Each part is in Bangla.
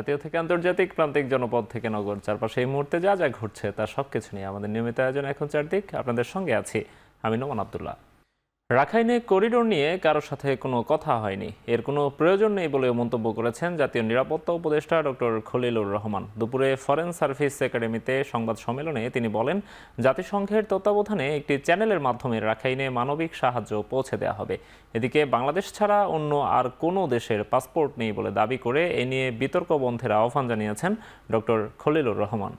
জাতীয় থেকে আন্তর্জাতিক, প্রান্তিক জনপদ থেকে নগর, চারপাশে এই মুহূর্তে যা যা ঘটছে তার সবকিছু নিয়ে আমাদের নিয়মিত আয়োজন এখন চারদিক। আপনাদের সঙ্গে আছি আমি নোমান আব্দুল্লাহ। রাখাইনে করিডোর নিয়ে কারোর সাথে কোনো কথা হয়নি, এর কোনো প্রয়োজন নেই বলেও মন্তব্য করেছেন জাতীয় নিরাপত্তা উপদেষ্টা ডক্টর খলিলুর রহমান। দুপুরে ফরেন সার্ভিস একাডেমিতে সংবাদ সম্মেলনে তিনি বলেন, জাতিসংঘের তত্ত্বাবধানে একটি চ্যানেলের মাধ্যমে রাখাইনে মানবিক সাহায্য পৌঁছে দেওয়া হবে। এদিকে বাংলাদেশ ছাড়া অন্য আর কোনো দেশের পাসপোর্ট নেই বলে দাবি করে এ নিয়ে বিতর্ক বন্ধের আহ্বান জানিয়েছেন ডক্টর খলিলুর রহমান।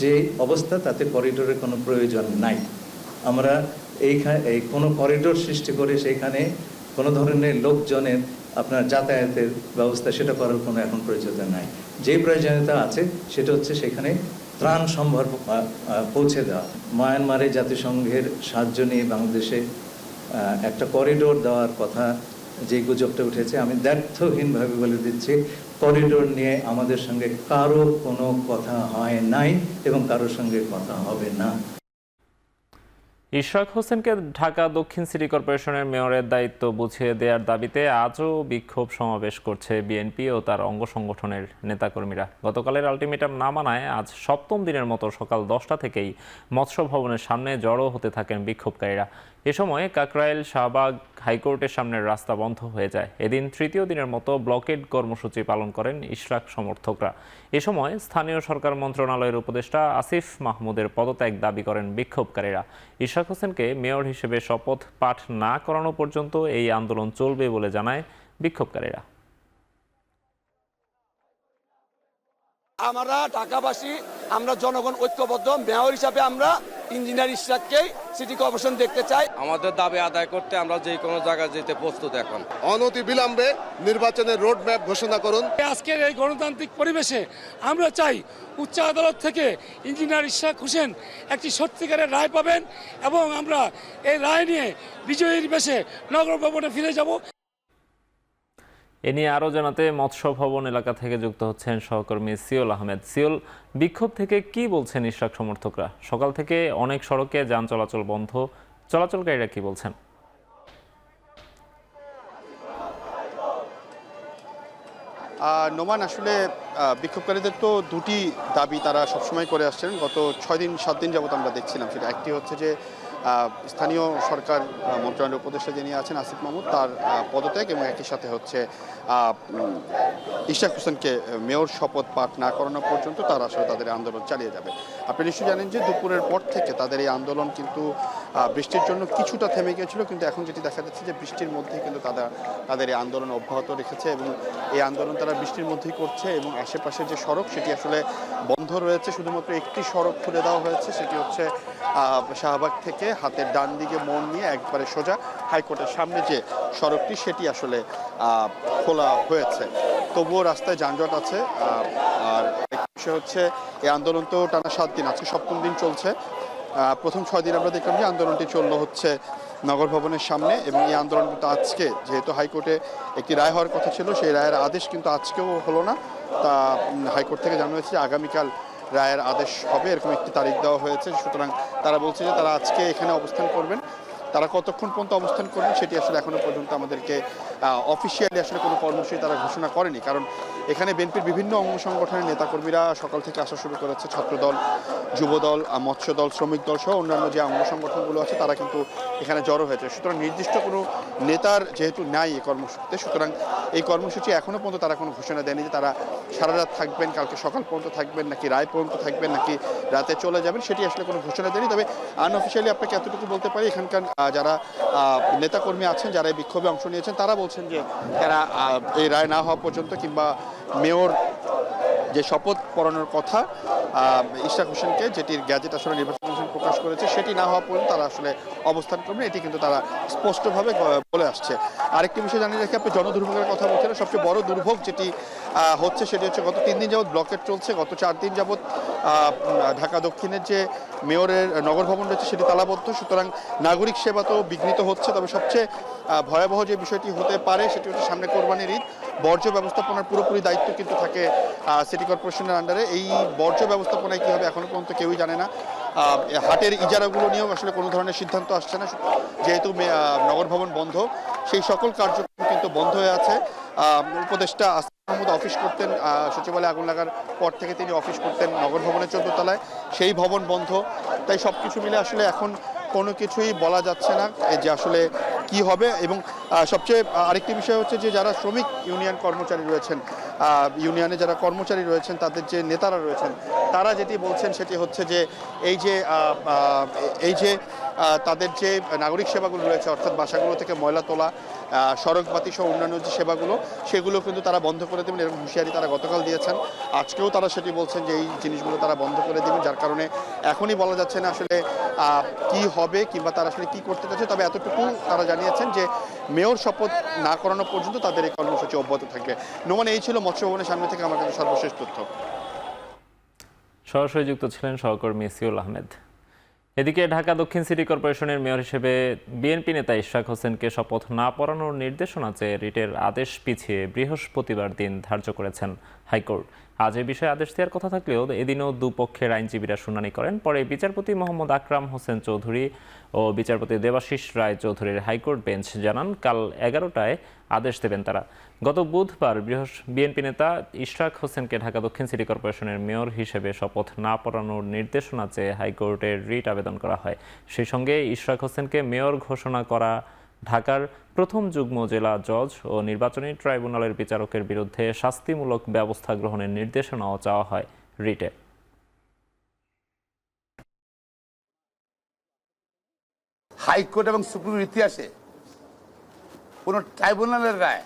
যে অবস্থা তাতে করিডোরের কোনো প্রয়োজন নাই। আমরা এই কোনো করিডোর সৃষ্টি করে সেখানে কোনো ধরনের লোকজনের আপনার যাতায়াতের ব্যবস্থা সেটা করার কোনো এখন প্রয়োজনীয়তা নাই। যে প্রয়োজনীয়তা আছে সেটা হচ্ছে সেখানে ত্রাণ সম্ভার পৌঁছে দেওয়া। মায়ানমারে জাতিসংঘের সাহায্য নিয়ে বাংলাদেশে একটা করিডোর দেওয়ার কথা যে গুজবটা উঠেছে, আমি দ্ব্যর্থহীনভাবে বলে দিচ্ছি, করিডোর নিয়ে আমাদের সঙ্গে কারো কোনো কথা হয় নাই এবং কারোর সঙ্গে কথা হবে না। ইশরাক হোসেনকে ঢাকা দক্ষিণ সিটি কর্পোরেশনের মেয়রের দায়িত্ব বুঝিয়ে দেওয়ার দাবিতে আজও বিক্ষোভ সমাবেশ করছে বিএনপি ও তার অঙ্গ সংগঠনের নেতাকর্মীরা। গতকালের আলটিমেটাম না মানায় আজ সপ্তম দিনের মতো সকাল 10টা থেকেই মৎস্য ভবনের সামনে জড়ো হতে থাকেন বিক্ষোভকারীরা। এ সময় কাকরাইল শাহবাগ হাইকোর্টের সামনের রাস্তা বন্ধ হয়ে যায়। এদিন তৃতীয় দিনের মতো ব্লকেড কর্মসূচি পালন করেন ইশরাক সমর্থকরা। এ সময় স্থানীয় সরকার মন্ত্রণালয়ের উপদেষ্টা আসিফ মাহমুদের পদত্যাগ দাবি করেন বিক্ষোভকারীরা। ইশরাক হোসেনকে মেয়র হিসেবে শপথ পাঠ না করানো পর্যন্ত এই আন্দোলন চলবে বলে জানায় বিক্ষোভকারীরা। আমরা ঢাকাবাসী, আমরা জনগণ ঐক্যবদ্ধ। মেয়র হিসাবে আমরা ইঞ্জিনিয়ার ইশরাককেই সিটি কর্পোরেশন দেখতে চাই। আমাদের দাবি আদায় করতে আমরা যে কোনো জায়গায় যেতে প্রস্তুত। এখন অনতি বিলম্বে নির্বাচনের রোড ম্যাপ ঘোষণা করুন। আজকের এই গণতান্ত্রিক পরিবেশে আমরা চাই উচ্চ আদালত থেকে ইঞ্জিনিয়ার ইশরাক হোসেন একটি সত্যিকারের রায় পাবেন এবং আমরা এই রায় নিয়ে বিজয়ীর বেশে নগর ভবনে ফিরে যাব। এ নিয়ে আরও জানাতে মৎস্য ভবন এলাকা থেকে যুক্ত হচ্ছেন সহকর্মী সিওল আহমেদ। সিওল, বিক্ষোভ থেকে কি বলছেন ইশরাক সমর্থকরা? সকাল থেকে অনেক সড়কে যান চলাচল বন্ধ, চলাচলকারীরা কি বলছেন? নোমান, আসলে বিক্ষোভকারীদের তো দুটি দাবি তারা সবসময় করে আসছেন। গত 6-7 দিন যাবত আমরা দেখছিলাম। সেটা একটি হচ্ছে যে স্থানীয় সরকার মন্ত্রণালয়ের উপদেষ্টা যিনি আছেন আসিফ মাহমুদ, তার পদত্যাগ, এবং একই সাথে হচ্ছে ইশরাক হোসেনকে মেয়র শপথ পাঠ না করানো পর্যন্ত তারা আসলে তাদের আন্দোলন চালিয়ে যাবে। আপনি নিশ্চয়ই জানেন যে দুপুরের পর থেকে তাদের এই আন্দোলন কিন্তু বৃষ্টির জন্য কিছুটা থেমে গিয়েছিল, কিন্তু এখন যেটি দেখা যাচ্ছে যে বৃষ্টির মধ্যেই কিন্তু তাদের এই আন্দোলন অব্যাহত রেখেছে এবং এই আন্দোলন তারা বৃষ্টির মধ্যেই করছে। এবং আশেপাশে যে সড়ক সেটি আসলে বন্ধ রয়েছে, শুধুমাত্র একটি সড়ক খুলে দেওয়া হয়েছে, সেটি হচ্ছে শাহবাগ থেকে হাতের ডান দিকে মোড় নিয়ে একবারে সোজা হাইকোর্টের সামনে যে সড়কটি সেটি আসলে খোলা হয়েছে। তবুও রাস্তায় যানজট আছে। আর বিষয় হচ্ছে এই আন্দোলন তো টানা 7 দিন, আজকে সপ্তম দিন চলছে। প্রথম 6 দিন আমরা দেখলাম যে আন্দোলনটি চললো হচ্ছে নগর ভবনের সামনে, এবং এই আন্দোলন কিন্তু আজকে, যেহেতু হাইকোর্টে একটি রায় হওয়ার কথা ছিল, সেই রায়ের আদেশ কিন্তু আজকেও হলো না। তা হাইকোর্ট থেকে জানা হয়েছে আগামীকাল রায়ের আদেশ হবে, এরকম একটি তারিখ দেওয়া হয়েছে। সুতরাং তারা বলছে যে তারা আজকে এখানে অবস্থান করবেন। তারা কতক্ষণ পর্যন্ত অবস্থান করবেন সেটি আসলে এখনো পর্যন্ত আমাদেরকে অফিসিয়ালি আসলে কোনো কর্মসূচি তারা ঘোষণা করেনি। কারণ এখানে বিএনপির বিভিন্ন অঙ্গ সংগঠনের নেতাকর্মীরা সকাল থেকে আসা শুরু করেছে। ছাত্রদল, যুবদল, মৎস্য দল, শ্রমিক দল সহ অন্যান্য যে অঙ্গ সংগঠনগুলো আছে তারা কিন্তু এখানে জড়ো হয়েছে। সুতরাং নির্দিষ্ট কোনো নেতার যেহেতু নাই এই কর্মসূচিতে, সুতরাং এই কর্মসূচি এখনও পর্যন্ত তারা কোনো ঘোষণা দেয়নি যে তারা সারা রাত থাকবেন, কালকে সকাল পর্যন্ত থাকবেন, নাকি রায় পর্যন্ত থাকবেন, নাকি রাতে চলে যাবেন, সেটি আসলে কোনো ঘোষণা দেয়নি। তবে আনঅফিসিয়ালি আপনাকে এতটুকু বলতে পারি, এখানকার যারা নেতাকর্মী আছেন, যারা এই বিক্ষোভে অংশ নিয়েছেন, তারা বলছেন যে তারা এই রায় না হওয়া পর্যন্ত, কিংবা মেয়র যে শপথ পড়ানোর কথা ইশরাক হোসেনকে, যেটির গ্যাজেট আসলে নির্বাচন কমিশন প্রকাশ করেছে, সেটি না হওয়া পর্যন্ত তারা আসলে অবস্থান করবেন, এটি কিন্তু তারা স্পষ্টভাবে বলে আসছে। আরেকটি বিষয় জানিয়ে রাখি, আপনি জনদুর্ভোগের কথা বলছেন। সবচেয়ে বড় দুর্ভোগ যেটি হচ্ছে সেটি হচ্ছে গত 3 দিন যাবৎ ব্লকেট চলছে। গত 4 দিন যাবৎ ঢাকা দক্ষিণের যে মেয়রের নগর ভবন রয়েছে সেটি তালাবদ্ধ। সুতরাং নাগরিক সেবা তো বিঘ্নিত হচ্ছে। তবে সবচেয়ে ভয়াবহ যে বিষয়টি হতে পারে সেটি হচ্ছে সামনে কোরবানির ঈদ। বর্জ্য ব্যবস্থাপনার পুরোপুরি দায়িত্ব কিন্তু থাকে সিটি কর্পোরেশনের আন্ডারে। এই বর্জ্য ব্যবস্থাপনায় কী হবে এখনও পর্যন্ত কেউই জানে না। হাটের ইজারাগুলো নিয়েও আসলে কোনো ধরনের সিদ্ধান্ত আসছে না, যেহেতু নগর ভবন বন্ধ। সেই সকল কার্যক্রম কিন্তু বন্ধ হয়ে আছে। উপদেষ্টা মাহমুদ অফিস করতেন, সচিবালয়ে আগুন লাগার পর থেকে তিনি অফিস করতেন নগর ভবনের 14 তলায়, সেই ভবন বন্ধ। তাই সব কিছু মিলে আসলে এখন কোনো কিছুই বলা যাচ্ছে না যে আসলে কি হবে। এবং সবচেয়ে আরেকটি বিষয় হচ্ছে যে যারা শ্রমিক ইউনিয়ন কর্মচারী রয়েছেন, ইউনিয়নে যারা কর্মচারী রয়েছেন, তাদের যে নেতারা রয়েছেন, তারা যেটি বলছেন সেটি হচ্ছে যে এই যে তাদের যে নাগরিক সেবাগুলো রয়েছে, অর্থাৎ বাসাগুলো থেকে ময়লা তোলা, সড়কবাতি সহ অন্যান্য যে সেবাগুলো, সেগুলো কিন্তু তারা বন্ধ করে দেবেন এরকম হুঁশিয়ারি তারা গতকাল দিয়েছেন। আজকেও তারা সেটি বলছেন যে এই জিনিসগুলো তারা বন্ধ করে দেবেন, যার কারণে এখনই বলা যাচ্ছে না আসলে কি হবে কিংবা তারা আসলে কি করতে চাচ্ছে। তবে এতটুকু তারা জানিয়েছেন যে মেয়র শপথ না করানো পর্যন্ত তাদের এই কর্মসূচি অব্যাহত থাকবে। নোমান, এই ছিল মৎস্য ভবনের সামনে থেকে আমার কাছে সর্বশেষ তথ্য। সরাসরি যুক্ত ছিলেন সহকর্মী সিউল আহমেদ। এদিকে ঢাকা দক্ষিণ সিটি কর্পোরেশনের মেয়র হিসেবে বিএনপি নেতা ইশরাক হোসেনকে শপথ না পড়ানোর নির্দেশনা চেয়ে রিটের আদেশ পিছিয়ে বৃহস্পতিবার দিন ধার্য করেছেন হাইকোর্ট। আজ এ বিষয়ে আদেশ দেওয়ার কথা থাকলেও এদিনও দুপক্ষের আইনজীবীরা শুনানি করেন। পরে বিচারপতি মোহাম্মদ আকরাম হোসেন চৌধুরী ও বিচারপতি দেবাশিস রায় চৌধুরীর হাইকোর্ট বেঞ্চ জানান কাল 11টায় আদেশ দেবেন তারা। গত বুধবার বিএনপি নেতা ইশরাক হোসেনকে ঢাকা দক্ষিণ সিটি কর্পোরেশনের মেয়র হিসেবে শপথ না পড়ানোর নির্দেশনা চেয়ে হাইকোর্টে রিট আবেদন করা হয়। সেই সঙ্গে ইশরাক হোসেনকে মেয়র ঘোষণা করা ঢাকার প্রথম যুগ্ম জেলা জজ ও নির্বাচনী ট্রাইব্যুনালের বিচারকের বিরুদ্ধে শাস্তিমূলক ব্যবস্থা গ্রহণের নির্দেশনাও চাওয়া হয় রিটে। হাইকোর্ট এবং সুপ্রিম কোর্টের ইতিহাসে কোন ট্রাইব্যুনালের রায়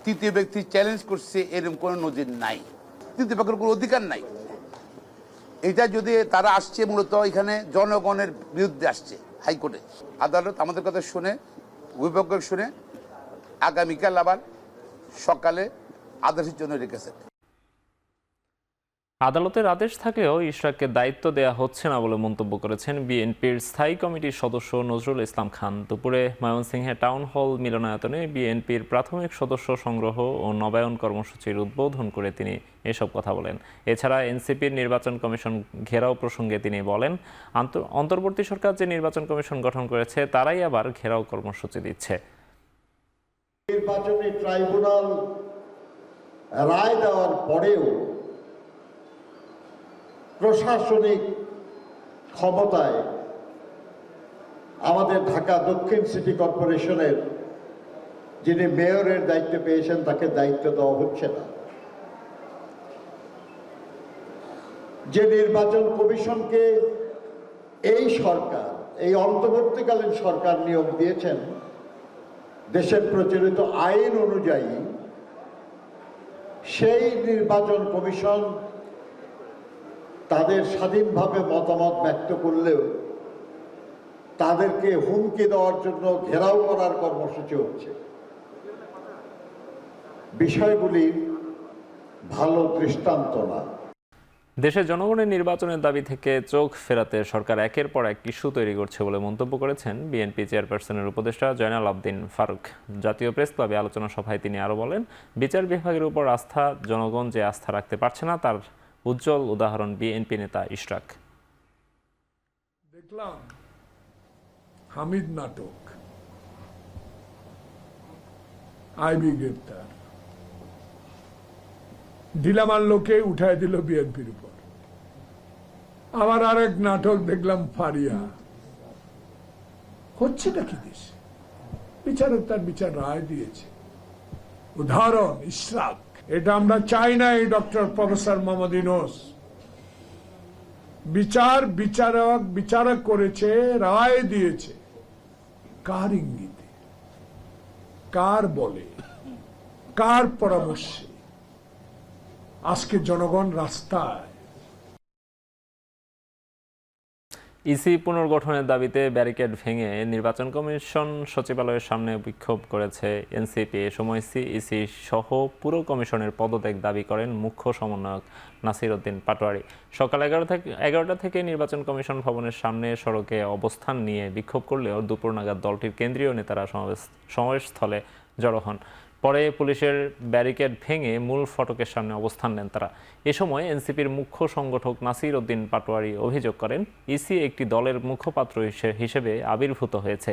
তৃতীয় ব্যক্তি চ্যালেঞ্জ করছে এরকম কোনো নজির নাই, তৃতীয় পক্ষের কোনো অধিকার নাই। এটা যদি তারা আসছে মূলত এখানে জনগণের বিরুদ্ধে আসছে হাইকোর্টে। আদালত আমাদের কথা শুনে, অভিভাবক শুনে আগামীকাল আবার সকালে আদেশের জন্য রেখেছে। আদালতের আদেশ থাকলেও ইশরাককে দায়িত্ব দেয়া হচ্ছে না বলে মন্তব্য করেছেন বিএনপির স্থায়ী কমিটির সদস্য নজরুল ইসলাম খান। দুপুরে ময়মনসিংহে টাউন হল মিলনায়তনে বিএনপির প্রাথমিক সদস্য সংগ্রহ ও নবায়ন কর্মসূচির উদ্বোধন করে তিনি এসব কথা বলেন। এছাড়া এনসিপির নির্বাচন কমিশন ঘেরাও প্রসঙ্গে তিনি বলেন, অন্তর্বর্তী সরকার যে নির্বাচন কমিশন গঠন করেছে তারাই আবার ঘেরাও কর্মসূচি দিচ্ছে। নির্বাচনী ট্রাইব্যুনাল রায় দেওয়ার পরেও প্রশাসনিক ক্ষমতায় আমাদের ঢাকা দক্ষিণ সিটি কর্পোরেশনের যিনি মেয়রের দায়িত্ব পেয়েছেন তাকে দায়িত্ব দেওয়া হচ্ছে না। যে নির্বাচন কমিশনকে এই সরকার, এই অন্তর্বর্তীকালীন সরকার নিয়োগ দিয়েছেন, দেশের প্রচলিত আইন অনুযায়ী সেই নির্বাচন কমিশন তাদের স্বাধীনভাবে মতামত ব্যক্ত করলেও তাদেরকে হুমকি দেওয়ার জন্য ঘেরাও করার কর্মসূচি হচ্ছে। বিষয়গুলি ভালো দৃষ্টান্ত না। দেশের জনগণের নির্বাচনের দাবি থেকে চোখ ফেরাতে সরকার একের পর এক ইস্যু তৈরি করছে বলে মন্তব্য করেছেন বিএনপি চেয়ারপারসনের উপদেষ্টা জয়নাল আবদিন ফারুক। জাতীয় প্রেস ক্লাবে আলোচনা সভায় তিনি আরও বলেন, বিচার বিভাগের উপর আস্থা, জনগণ যে আস্থা রাখতে পারছে না তার উজ্জ্বল উদাহরণ বিএনপি নেতা ইশরাক। দেখলাম হামিদ নাটক, আইবি গ্রেপ্তার, ঢিলামার লোকে উঠায় দিল বিএনপির উপর। আবার আরেক নাটক দেখলাম ফারিয়া। হচ্ছে নাকি দেশ? বিচারক তার বিচার রায় দিয়েছে। উদাহরণ ইশরাক। এটা আমরা চাই না। এই ডক্টর প্রফেসর মোহাম্মদ ইউনূস বিচারক করেছে, রায় দিয়েছে। কার ইঙ্গিতে, কার বলে, কার পরামর্শে আজকে জনগণ রাস্তায়? ইসি পুনর্গঠনের দাবিতে ব্যারিকেড ভেঙে নির্বাচন কমিশন সচিবালয়ের সামনে বিক্ষোভ করেছে এনসিপি। এ সময় ইসি সহ পুরো কমিশনের পদত্যাগ দাবি করেন মুখ্য সমন্বয়ক নাসির উদ্দিন পাটোয়ারি। সকাল 11টা থেকে নির্বাচন কমিশন ভবনের সামনে সড়কে অবস্থান নিয়ে বিক্ষোভ করলেও দুপুর নাগাদ দলটির কেন্দ্রীয় নেতারা সমাবেশস্থলে জড়ো হন। পরে পুলিশের ব্যারিকেড ভেঙে মূল ফটকের সামনে অবস্থান নেন তারা। এ সময় এনসিপির মুখ্য সংগঠক নাসির উদ্দিন পাটোয়ারি অভিযোগ করেন, ইসি একটি দলের মুখপাত্র হিসেবে আবির্ভূত হয়েছে।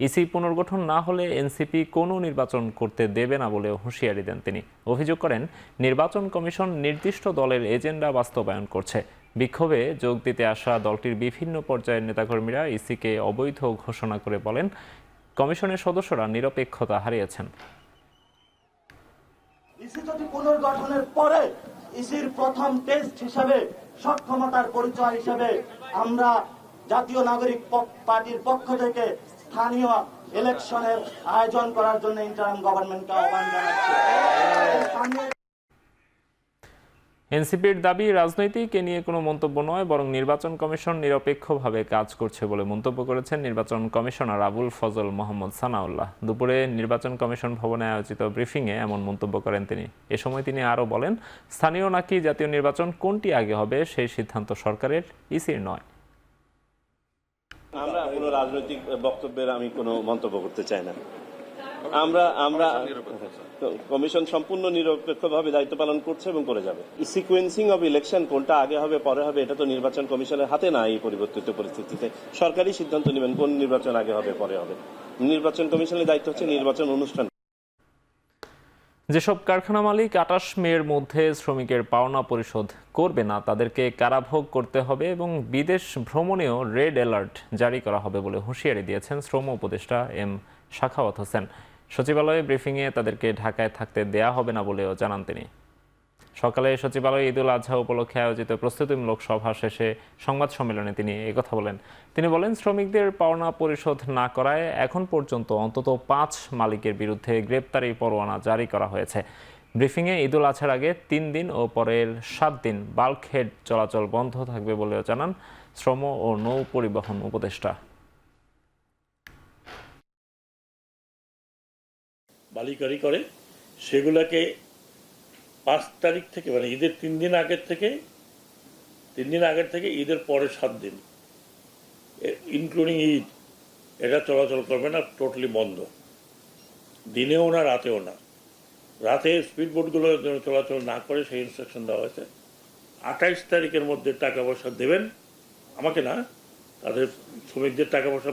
ইসি পুনর্গঠন না হলে এনসিপি কোনো নির্বাচন করতে দেবে না বলেও হুঁশিয়ারি দেন তিনি। অভিযোগ করেন, নির্বাচন কমিশন নির্দিষ্ট দলের এজেন্ডা বাস্তবায়ন করছে। বিক্ষোভে যোগ দিতে আসা দলটির বিভিন্ন পর্যায়ের নেতাকর্মীরা ইসিকে অবৈধ ঘোষণা করে বলেন, কমিশনের সদস্যরা নিরপেক্ষতা হারিয়েছেন। ইসি যদি পুনর্গঠনের পরে ইসির প্রথম টেস্ট হিসাবে সক্ষমতার পরিচয় হিসাবে আমরা জাতীয় নাগরিক পার্টির পক্ষ থেকে স্থানীয় ইলেকশনের আয়োজন করার জন্য ইন্টারিম গভর্নমেন্টকে আহ্বান জানাচ্ছি। এনসিপির দাবি, রাজনৈতিক এ নিয়ে কোনো মন্তব্য নয়, বরং নির্বাচন কমিশন নিরপেক্ষভাবে কাজ করছে বলে মন্তব্য করেছেন নির্বাচন কমিশনার আবুল ফজল মোহাম্মদ সানাউল্লাহ। দুপুরে নির্বাচন কমিশন ভবনে আয়োজিত ব্রিফিংয়ে এমন মন্তব্য করেন তিনি। এ সময় তিনি আরও বলেন, স্থানীয় নাকি জাতীয় নির্বাচন কোনটি আগে হবে সেই সিদ্ধান্ত সরকারের, ইসির নয়। আমরা কোনো রাজনৈতিক বক্তব্যের আমি কোনো মন্তব্য করতে চাই না। আমরা কমিশন সম্পূর্ণ নিরপেক্ষভাবে দায়িত্ব পালন করছে এবং করে যাবে। সিকোয়েন্সিং অফ ইলেকশন কোনটা আগে হবে পরে হবে এটা তো নির্বাচন কমিশনের হাতে না। এই পরিবর্তিত পরিস্থিতিতে সরকারই সিদ্ধান্ত নেবেন কোন নির্বাচন আগে হবে পরে হবে। নির্বাচন কমিশনের দায়িত্ব হচ্ছে নির্বাচন অনুষ্ঠান। যেসব কারখানা মালিক 28 মের মধ্যে শ্রমিকের পাওনা পরিশোধ করবে না তাদেরকে কারাভোগ করতে হবে এবং বিদেশ ভ্রমণেও রেড অ্যালার্ট জারি করা হবে বলে হুঁশিয়ারি দিয়েছেন শ্রম উপদেষ্টা এম সাখাওয়াত হোসেন। সচিবালয়ে ব্রিফিংয়ে তাদেরকে ঢাকায় থাকতে দেয়া হবে না বলেও জানান তিনি। সকালে সচিবালয়ে ঈদুল আজহা উপলক্ষে আয়োজিত প্রস্তুতিমূলক সভা শেষে সংবাদ সম্মেলনে তিনি একথা বলেন। তিনি বলেন, শ্রমিকদের পাওনা পরিশোধ না করায় এখন পর্যন্ত অন্তত 5 মালিকের বিরুদ্ধে গ্রেপ্তারি পরোয়ানা জারি করা হয়েছে। ব্রিফিংয়ে ঈদুল আজহার আগে 3 দিন ও পরের 7 দিন বাল্ক হেড চলাচল বন্ধ থাকবে বলেও জানান শ্রম ও নৌ পরিবহন উপদেষ্টা। মালিকারি করে সেগুলোকে 5 তারিখ থেকে মানে ঈদের 3 দিন আগের থেকে ঈদের পরে 7 দিন ইনক্লুডিং ঈদ এটা চলাচল করবে না, টোটালি বন্ধ। দিনেও না রাতেও না। রাতে স্পিডবোটগুলো যেন চলাচল না করে সেই ইনস্ট্রাকশন দেওয়া হয়েছে। 28 তারিখের মধ্যে টাকা পয়সা দেবেন, আমাকে না, তাদের শ্রমিকদের টাকা পয়সা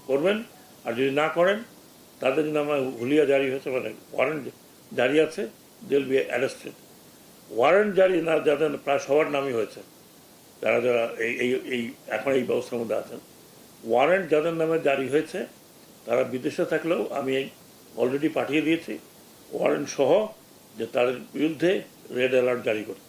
করবেন। আর যদি না করেন তাদের নামে হুলিয়া জারি হয়েছে, মানে ওয়ারেন্ট জারি আছে, they will be arrested. Warrant জারি না যাদের প্রায় সবার নামই হয়েছে, যারা যারা এই এখন এই ব্যবস্থার মধ্যে আছেন, ওয়ারেন্ট যাদের নামে জারি হয়েছে তারা বিদেশে থাকলেও আমি অলরেডি পাঠিয়ে দিয়েছি ওয়ারেন্ট সহ যে তাদের বিরুদ্ধে রেড অ্যালার্ট জারি করতে।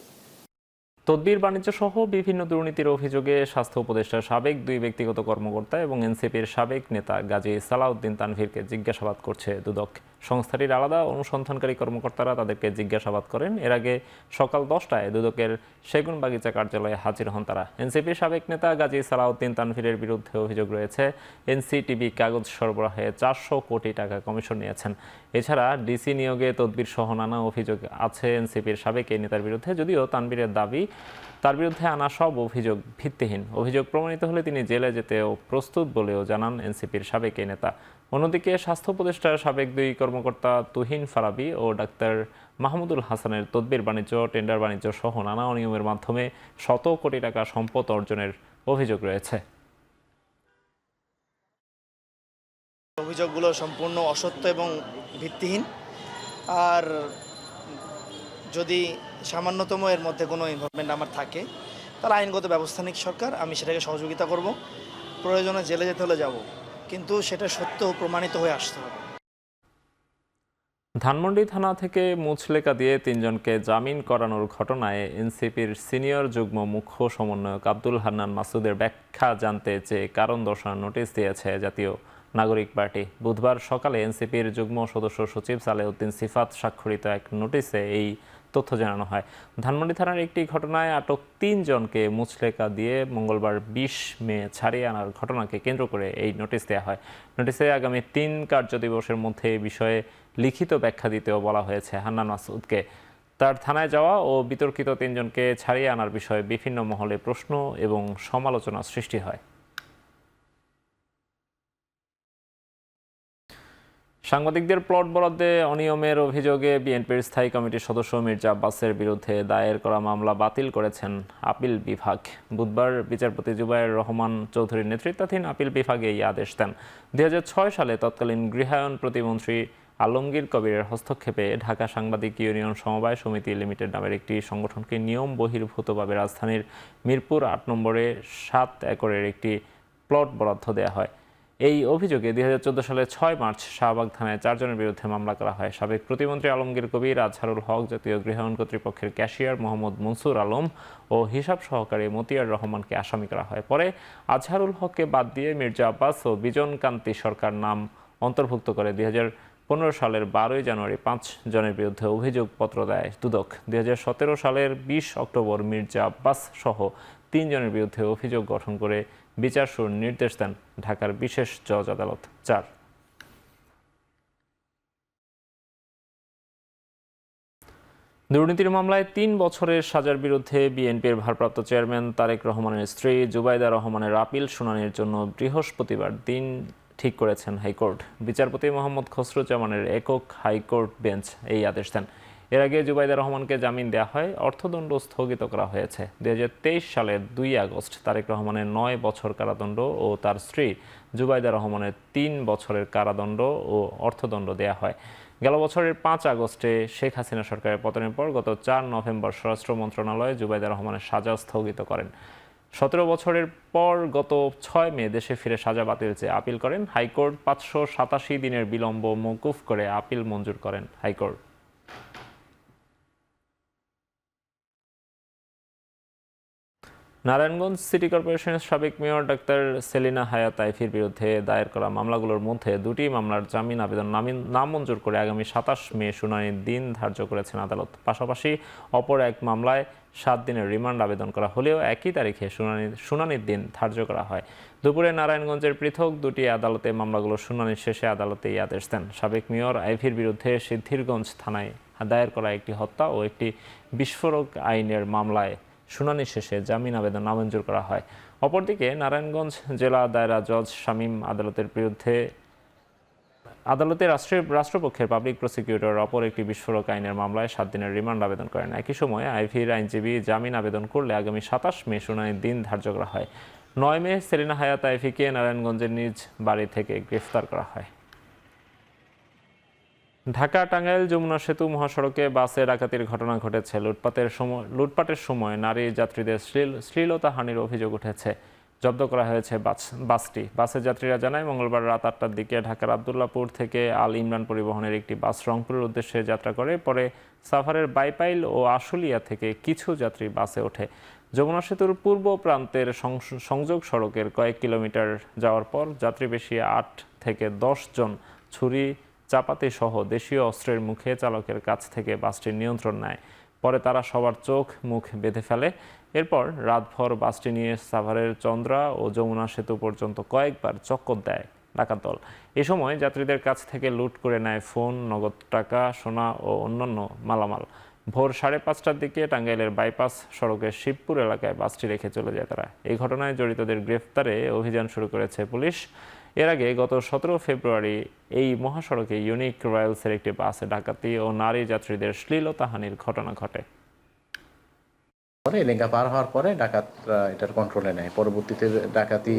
তদবির বাণিজ্য সহ বিভিন্ন দুর্নীতির অভিযোগে স্বাস্থ্য উপদেষ্টার সাবেক 2 ব্যক্তিগত কর্মকর্তা এবং এনসিপির সাবেক নেতা গাজী সালাউদ্দিন তানভীরকে জিজ্ঞাসাবাদ করছে দুদক। সংস্থাটির আলাদা অনুসন্ধানকারী কর্মকর্তারা তাদেরকে জিজ্ঞাসাবাদ করেন। এর আগে সকাল 10টায় দুদকের সেগুনবাগিচা কার্যালয়ে হাজির হন তারা। এনসিপির সাবেক নেতা গাজী সালাউদ্দিন তানভীরের বিরুদ্ধে অভিযোগ রয়েছে, এনসিটিবি কাগজ সরবরাহে 400 কোটি টাকা কমিশন নিয়েছেন। এছাড়া ডিসি নিয়োগে তদবির সহ নানা অভিযোগ আছে এনসিপির সাবেক এই নেতার বিরুদ্ধে, যদিও তানভীরের দাবি তার বিরুদ্ধে আনা সব অভিযোগ ভিত্তিহীন। অভিযোগ প্রমাণিত হলে তিনি জেলে যেতেও প্রস্তুত বলেও জানান এনসিপির সাবেক এই নেতা। অন্যদিকে স্বাস্থ্য উপদেষ্টার সাবেক 2 কর্মকর্তা তুহিন ফারাবি ও ডাক্তার মাহমুদুল হাসানের তদবির বাণিজ্য, টেন্ডার বাণিজ্য সহ নানা অনিয়মের মাধ্যমে 100 কোটি টাকা সম্পদ অর্জনের অভিযোগ রয়েছে। অভিযোগগুলো সম্পূর্ণ অসত্য এবং ভিত্তিহীন। আর যদি সামান্যতম এর মধ্যে কোনো ইনভলভমেন্ট আমার থাকে তাহলে আইনগত ব্যবস্থা নিক সরকার, আমি সেটাকে সহযোগিতা করব। প্রয়োজনে জেলে যেতে হলে যাব, কিন্তু সেটা সত্য প্রমাণিত হয়ে আসতে হবে। ধানমন্ডি থানা থেকে মুচলেকা দিয়ে 3 জনকে জামিন করানোর ঘটনায় এনসিপির সিনিয়র যুগ্ম মুখ্য সমন্বয়ক আব্দুল হান্নান মাসুদের ব্যাখ্যা জানতে চেয়ে কারণ দর্শানোর নোটিশ দিয়েছে জাতীয় নাগরিক পার্টি। বুধবার সকালে এনসিপির যুগ্ম সদস্য সচিব সালেউদ্দিন সিফাত স্বাক্ষরিত এক নোটিশে এই তথ্য জানানো হয়। ধানমন্ডি থানার একটি ঘটনায় আটক 3 জনকে মুচলেকা দিয়ে মঙ্গলবার 20 মে ছাড়িয়ে আনার ঘটনাকে কেন্দ্র করে এই নোটিশ দেওয়া হয়। নোটিশে আগামী 3 কার্যদিবসের মধ্যে এই বিষয়ে লিখিত ব্যাখ্যা দিতেও বলা হয়েছে হান্নান মাসুদকে। তার থানায় যাওয়া ও বিতর্কিত 3 জনকে ছাড়িয়ে আনার বিষয়ে বিভিন্ন মহলে প্রশ্ন এবং সমালোচনা সৃষ্টি হয়। সাংবাদিকদের প্লট বরাদ্দে অনিয়মের অভিযোগে বিএনপির স্থায়ী কমিটির সদস্য মির্জা আব্বাসের বিরুদ্ধে দায়ের করা মামলা বাতিল করেছেন আপিল বিভাগ। বুধবার বিচারপতি জুবায়ের রহমান চৌধুরীর নেতৃত্বাধীন আপিল বিভাগে এই আদেশ দেন। 2006 সালে তৎকালীন গৃহায়ন প্রতিমন্ত্রী আলমগীর কবিরের হস্তক্ষেপে ঢাকা সাংবাদিক ইউনিয়ন সমবায় সমিতি লিমিটেড নামের একটি সংগঠনকে নিয়ম বহির্ভূতভাবে রাজধানীর মিরপুর 8 নম্বরে 7 একরের একটি প্লট বরাদ্দ দেওয়া হয়। এই অভিযোগে 2014 সালে 6 মার্চ শাহবাগ থানায় 4 জনের বিরুদ্ধে মামলা করা হয়। সাবেক প্রতিমন্ত্রী আলমগীর কবির, আজহারুল হক, জাতীয় গৃহায়ন কর্তৃপক্ষের ক্যাশিয়ার মোহাম্মদ মনসুর আলম ও হিসাব সহকারী মতিয়ার রহমানকে আসামি করা হয়। পরে আজহারুল হককে বাদ দিয়ে মির্জা আব্বাস ও বিজন কান্তি সরকার নাম অন্তর্ভুক্ত করে 2015 সালের 12 জানুয়ারি 5 জনের বিরুদ্ধে অভিযোগপত্র দেয় দুদক। 2017 সালের 20 অক্টোবর মির্জা আব্বাস সহ 3 জনের বিরুদ্ধে অভিযোগ গঠন করে বিচার শুরুর নির্দেশ দেন ঢাকার বিশেষ জজ আদালত 4। দুর্নীতির মামলায় 3 বছরের সাজার বিরুদ্ধে বিএনপির ভারপ্রাপ্ত চেয়ারম্যান তারেক রহমানের স্ত্রী জুবাইদা রহমানের আপিল শুনানির জন্য বৃহস্পতিবার দিন ঠিক করেছেন হাইকোর্ট। বিচারপতি মোহাম্মদ খসরুজ্জামানের একক হাইকোর্ট বেঞ্চ এই আদেশ দেন। এর আগে জুবাইদা রহমানকে জামিন দেওয়া হয়, অর্থদণ্ড স্থগিত করা হয়েছে। 2023 সালের 2 আগস্ট তারেক রহমানের 9 বছর কারাদণ্ড ও তার স্ত্রী জুবাইদা রহমানের 3 বছরের কারাদণ্ড ও অর্থদণ্ড দেওয়া হয়। গেল বছরের 5 আগস্টে শেখ হাসিনা সরকারের পতনের পর গত 4 নভেম্বর স্বরাষ্ট্র মন্ত্রণালয় জুবাইদা রহমানের সাজা স্থগিত করেন। 17 বছরের পর গত 6 মে দেশে ফিরে সাজা বাতিল চেয়ে আপিল করেন হাইকোর্ট। 587 দিনের বিলম্ব মওকুফ করে আপিল মঞ্জুর করেন হাইকোর্ট। নারায়ণগঞ্জ সিটি কর্পোরেশনের সাবেক মেয়র ডাক্তার সেলিনা হায়াত আইফির বিরুদ্ধে দায়ের করা মামলাগুলোর মধ্যে 2টি মামলার জামিন আবেদন নামঞ্জুর করে আগামী 27 মে শুনানির দিন ধার্য করেছেন আদালত। পাশাপাশি অপর এক মামলায় 7 দিনের রিমান্ড আবেদন করা হলেও একই তারিখে শুনানির দিন ধার্য করা হয়। দুপুরে নারায়ণগঞ্জের পৃথক 2টি আদালতে মামলাগুলোর শুনানির শেষে আদালতে এই আদেশ দেন। সাবেক মেয়র আইফির বিরুদ্ধে সিদ্ধিরগঞ্জ থানায় দায়ের করা একটি হত্যা ও একটি বিস্ফোরক আইনের মামলায় শুনানি শেষে জামিন আবেদন নামঞ্জুর করা হয়। অপরদিকে নারায়ণগঞ্জ জেলা দায়রা জজ শামীম আদালতে রাষ্ট্রপক্ষের পাবলিক প্রসিকিউটর অপর একটি বিস্ফোরক আইনের মামলায় 7 দিনের রিমান্ড আবেদন করেন। একই সময় আইভির আইনজীবী জামিন আবেদন করলে আগামী 27 মে শুনানির দিন ধার্য করা হয়। 9 মে সেলিনা হায়াত আইভিকে নারায়ণগঞ্জের নিজ বাড়ি থেকে গ্রেফতার করা হয়। ঢাকা টাঙ্গাইল যমুনা সেতু মহাসড়কে বাসে ডাকাতির ঘটনা ঘটেছে। লুটপাটের সময় নারী যাত্রীদের শ্লীলতাহানির অভিযোগ উঠেছে। জব্দ করা হয়েছে বাসটি। বাসের যাত্রীরা জানায়, মঙ্গলবার রাত 8টার দিকে ঢাকার আবদুল্লাপুর থেকে আল ইমরান পরিবহনের একটি বাস রংপুরের উদ্দেশ্যে যাত্রা করে। পরে সাভারের বাইপাইল ও আশুলিয়া থেকে কিছু যাত্রী বাসে ওঠে। যমুনা সেতুর পূর্ব প্রান্তের সংযোগ সড়কের কয়েক কিলোমিটার যাওয়ার পর যাত্রীবেশী 8 থেকে 10 জন ছুরি, চাপাতি সহ দেশীয় অস্ত্রের মুখে চালকের কাছ থেকে বাসটির নিয়ন্ত্রণ নেয়। পরে তারা সবার চোখ মুখ বেঁধে ফেলে। এরপর রাতভর বাসটি নিয়ে সাভারের চন্দ্রা ও যমুনা সেতু পর্যন্ত কয়েকবার চক্কর দেয় ডাকাত দল। এ সময় যাত্রীদের কাছ থেকে লুট করে নেয় ফোন, নগদ টাকা, সোনা ও অন্যান্য মালামাল। ভোর 5:30টার দিকে টাঙ্গাইলের বাইপাস সড়কের শিবপুর এলাকায় বাসটি রেখে চলে যায় তারা। এই ঘটনায় জড়িতদের গ্রেফতারে অভিযান শুরু করেছে পুলিশ। এর আগে গত 17 ফেব্রুয়ারি এই মহাসড়কে ইউনিক রয়্যালসের একটি বাসে ডাকাতি ও নারী যাত্রীদের শ্লীলতাহানির ঘটনা ঘটে। এলাকা পার হওয়ার পরে ডাকাতরা এটার কন্ট্রোলে নেয়। পরবর্তীতে ডাকাতি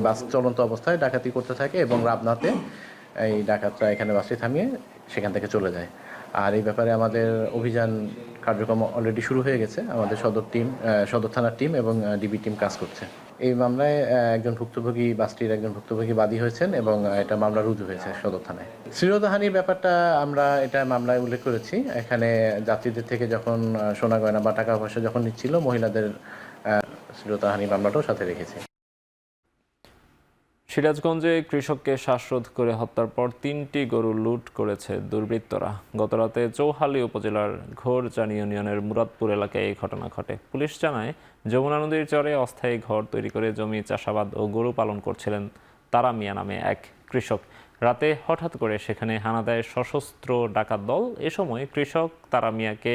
বাস চলন্ত অবস্থায় ডাকাতি করতে থাকে এবং রাবনাতে এই ডাকাতরা এখানে বাসটি থামিয়ে সেখান থেকে চলে যায়। আর এই ব্যাপারে আমাদের অভিযান কার্যক্রম অলরেডি শুরু হয়ে গেছে। আমাদের সদর থানার টিম এবং ডিবি টিম কাজ করছে। এই মামলায় বাসটির একজন ভুক্তভোগী বাদী হয়েছেন এবং এটা মামলা রুজু হয়েছে সদর থানায়। শ্লীলতাহানির ব্যাপারটা আমরা এটা মামলায় উল্লেখ করেছি। এখানে যাত্রীদের থেকে যখন সোনা গয়না বা টাকা পয়সা যখন নিচ্ছিল, মহিলাদের শ্লীলতাহানি মামলাটাও সাথে রেখেছি। সিরাজগঞ্জে কৃষককে শ্বাসরোধ করে হত্যার পর 3টি গরু লুট করেছে দুর্বৃত্তরা। গতরাতে চৌহালি উপজেলার ঘোরচানি ইউনিয়নের মুরাদপুর এলাকায় এই ঘটনা ঘটে। পুলিশ জানায়, যমুনা নদীর চরে অস্থায়ী ঘর তৈরি করে জমি চাষাবাদ ও গরু পালন করছিলেন তারা মিয়া নামে এক কৃষক। রাতে হঠাৎ করে সেখানে হানা দেয় সশস্ত্র ডাকাত দল। এ সময় কৃষক তারা মিয়াকে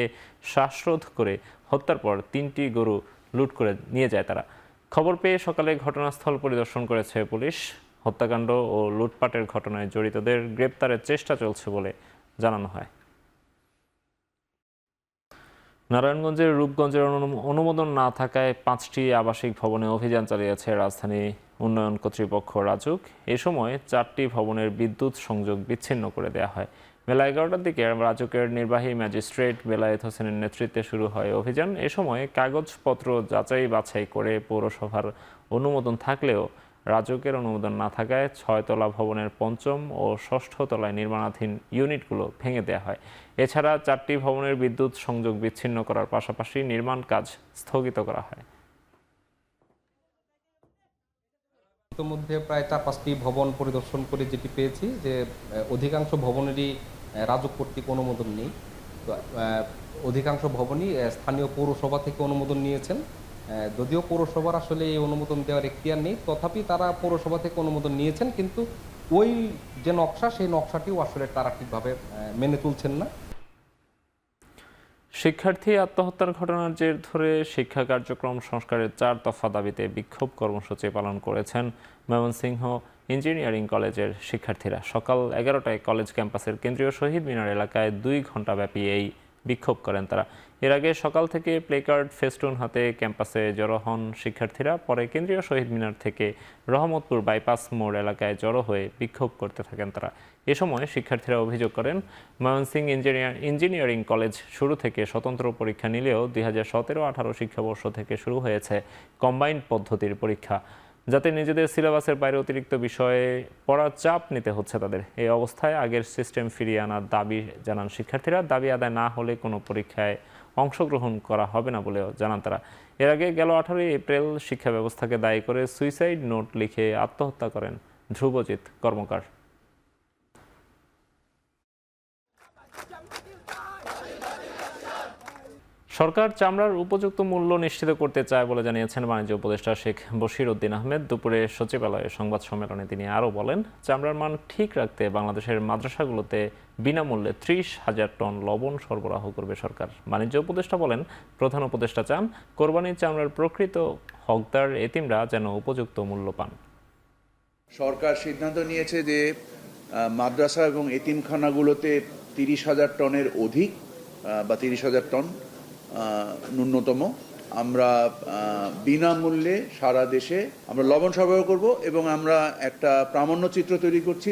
শ্বাসরোধ করে হত্যার পর 3টি গরু লুট করে নিয়ে যায় তারা। খবর পেয়ে সকালে ঘটনাস্থল পরিদর্শন করেছে পুলিশ। হত্যাকাণ্ড ও লুটপাটের ঘটনায় জড়িতদের গ্রেপ্তারের চেষ্টা চলছে বলে জানানো হয়। নারায়ণগঞ্জের রূপগঞ্জের অনুমোদন না থাকায় 5টি আবাসিক ভবনে অভিযান চালিয়েছে রাজধানী উন্নয়ন কর্তৃপক্ষ রাজুক। এ সময় 4টি ভবনের বিদ্যুৎ সংযোগ বিচ্ছিন্ন করে দেওয়া হয়। বেলা 11টার দিকে রাজুকের নির্বাহী ম্যাজিস্ট্রেট বেলায়েত হোসেনের নেতৃত্বে শুরু হয় অভিযান। এ সময় কাগজপত্র যাচাই বাছাই করে পৌরসভার অনুমোদন থাকলেও রাজুকের অনুমোদন না থাকায় 6 তলা ভবনের 5ম ও 6ষ্ঠ তলায় নির্মাণাধীন ইউনিটগুলো ভেঙে দেওয়া হয়। এছাড়া 4টি ভবনের বিদ্যুৎ সংযোগ বিচ্ছিন্ন করার পাশাপাশি নির্মাণ কাজ স্থগিত করা হয়। ইতিমধ্যে প্রায় 4-5টি ভবন পরিদর্শন করে যেটি পেয়েছি যে অধিকাংশ ভবনেরই রাজুক কর্তৃক অনুমোদন নেই। তো অধিকাংশ ভবনই স্থানীয় পৌরসভা থেকে অনুমোদন নিয়েছেন। যদিও পৌরসভার আসলে এই অনুমোদন দেওয়ার এখতিয়ার নেই, তথাপি তারা পৌরসভা থেকে অনুমোদন নিয়েছেন, কিন্তু ওই যে নকশা সেই নকশাটিও আসলে তারা ঠিকভাবে মেনে তুলছেন না। শিক্ষার্থী আত্মহত্যার ঘটনার জের ধরে শিক্ষা কার্যক্রম সংস্কারের 4 দফা দাবিতে বিক্ষোভ কর্মসূচি পালন করেছেন ময়মনসিংহ ইঞ্জিনিয়ারিং কলেজের শিক্ষার্থীরা। সকাল 11টায় কলেজ ক্যাম্পাসের কেন্দ্রীয় শহীদ মিনার এলাকায় 2 ঘণ্টাব্যাপী এই বিক্ষোভ করেন তারা। এর আগে সকাল থেকে প্লেকার্ড ফেস্টুন হাতে ক্যাম্পাসে জড়ো হন শিক্ষার্থীরা। পরে কেন্দ্রীয় শহীদ মিনার থেকে রহমতপুর বাইপাস মোড় এলাকায় জড়ো হয়ে বিক্ষোভ করতে থাকেন তারা। এ সময় শিক্ষার্থীরা অভিযোগ করেন, ময়মনসিংহ ইঞ্জিনিয়ারিং কলেজ শুরু থেকে স্বতন্ত্র পরীক্ষা নিলেও 2017-18 শিক্ষাবর্ষ থেকে শুরু হয়েছে কম্বাইন্ড পদ্ধতির পরীক্ষা, যাতে নিজেদের সিলেবাসের বাইরে অতিরিক্ত বিষয়ে পড়ার চাপ নিতে হচ্ছে তাদের। এই অবস্থায় আগের সিস্টেম ফিরিয়ে আনার দাবি জানান শিক্ষার্থীরা। দাবি আদায় না হলে কোনো পরীক্ষায় অংশগ্রহণ করা হবে না বলেও জানান তারা। এর আগে গেল 18 এপ্রিল শিক্ষা ব্যবস্থাকে দায়ী করে সুইসাইড নোট লিখে আত্মহত্যা করেন ধ্রুবজিৎ কর্মকার। সরকার চামড়ার উপযুক্ত মূল্য নিশ্চিত করতে চায় বলে জানিয়েছেন বাণিজ্য উপদেষ্টা শেখ বশির উদ্দিন আহমেদ। দুপুরে সচিবালয়ে সংবাদ সম্মেলনে তিনি আরও বলেন, চামড়ার মান ঠিক রাখতে বাংলাদেশের মাদ্রাসাগুলোতে বিনামূল্যে 30,000 টন লবণ সরবরাহ করবে সরকার। বাণিজ্য উপদেষ্টা বলেন, প্রধান উপদেষ্টা চান কোরবানির চামড়ার প্রকৃত হকদার এতিমরা যেন উপযুক্ত মূল্য পান। সরকার সিদ্ধান্ত নিয়েছে যে মাদ্রাসা এবং এতিমখানাগুলোতে 30,000 টনের অধিক বা 30,000 টন ন্যূনতম আমরা বিনামূল্যে সারা দেশে আমরা লবণ সরবরাহ করব এবং আমরা একটা প্রামাণ্য চিত্র তৈরি করছি।